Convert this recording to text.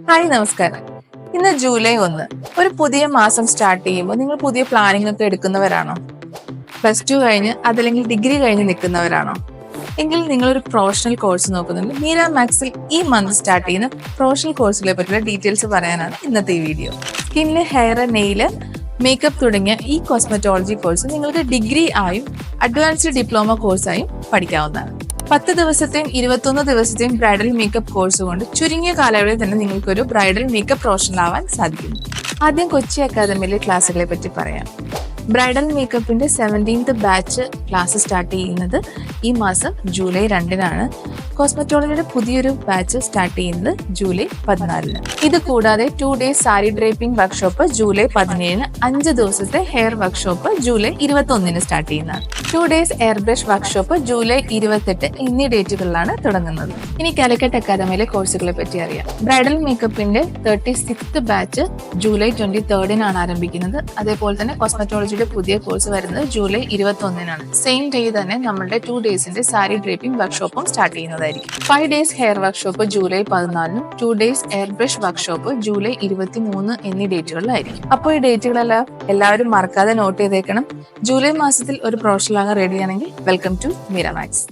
Hi നമസ്കാരം. ഇന്ന് July 1. ഒരു പുതിയ മാസം സ്റ്റാർട്ട് ചെയ്യുമ്പോൾ നിങ്ങൾ പുതിയ പ്ലാനിംഗ് ഒക്കെ എടുക്കുന്നവരാണോ? +2 കഴിഞ്ഞ് അതല്ലെങ്കിൽ ഡിഗ്രി കഴിഞ്ഞ് നിൽക്കുന്നവരാണോ? എങ്കിൽ നിങ്ങളൊരു പ്രൊഫഷണൽ കോഴ്സ് നോക്കുന്നുണ്ട്. മീര മാക്സിൽ ഈ മന്ത് സ്റ്റാർട്ട് ചെയ്യുന്ന പ്രൊഫഷണൽ കോഴ്സുകളെ പറ്റിയുള്ള ഡീറ്റെയിൽസ് പറയാനാണ് ഇന്നത്തെ ഈ video. Skin, hair, nail, makeup തുടങ്ങിയ ഈ കോസ്മെറ്റോളജി കോഴ്സ് നിങ്ങൾക്ക് ഡിഗ്രി ആയും അഡ്വാൻസ്ഡ് ഡിപ്ലോമ കോഴ്സായും പഠിക്കാവുന്നതാണ്. 10 ദിവസത്തെയും 21 ദിവസത്തെയും ബ്രൈഡൽ മേക്കപ്പ് കോഴ്സ് കൊണ്ട് ചുരുങ്ങിയ കാലയളവിൽ തന്നെ നിങ്ങൾക്കൊരു ബ്രൈഡൽ മേക്കപ്പ് പ്രൊഫഷണൽ ആവാൻ സാധിക്കുന്നു. ആദ്യം കൊച്ചി അക്കാദമിയിലെ ക്ലാസ്സുകളെ പറ്റി പറയാം. ബ്രൈഡൽ മേക്കപ്പിന്റെ 17th ബാച്ച് ക്ലാസ് സ്റ്റാർട്ട് ചെയ്യുന്നത് ഈ മാസം ജൂലൈ 2-നാണ്. കോസ്മെറ്റോളജിയുടെ പുതിയൊരു ബാച്ച് സ്റ്റാർട്ട് ചെയ്യുന്നത് ജൂലൈ 14-ന്. ഇത് കൂടാതെ 2 days sari draping workshop July 17-ന്, 5 ദിവസത്തെ ഹെയർ വർക്ക്ഷോപ്പ് ജൂലൈ 21-ന് സ്റ്റാർട്ട് ചെയ്യുന്നതാണ്. 2 days air brush workshop July 28 എന്നീ ഡേറ്റുകളിലാണ് തുടങ്ങുന്നത്. ഇനി കാലിക്കറ്റ് അക്കാദമിയിലെ കോഴ്സുകളെ പറ്റി അറിയാം. ബ്രൈഡൽ മേക്കപ്പിന്റെ 36th ബാച്ച് ജൂലൈ 23-നാണ് ആരംഭിക്കുന്നത്. അതേപോലെ തന്നെ കോസ്മെറ്റോളജിയുടെ പുതിയ കോഴ്സ് വരുന്നത് ജൂലൈ 21-നാണ്. സെയിം ഡേ തന്നെ നമ്മുടെ 2 daysന്റെ സാരി ഡ്രേപ്പിംഗ് വർക്ക്ഷോപ്പും സ്റ്റാർട്ട് ചെയ്യുന്നതായിരിക്കും. 5 days ഹെയർ വർക്ക്ഷോപ്പ് ജൂലൈ 14-നും 2 days air brush workshop July 23 എന്നീ ഡേറ്റുകളിലായിരിക്കും. അപ്പോൾ ഈ ഡേറ്റുകളെല്ലാം എല്ലാവരും മറക്കാതെ നോട്ട് ചെയ്തേക്കണം. ജൂലൈ മാസത്തിൽ ഒരു പ്രൊഫഷണൽ ആകാൻ റെഡിയാണെങ്കിൽ വെൽക്കം ടു മീര മാക്സ്.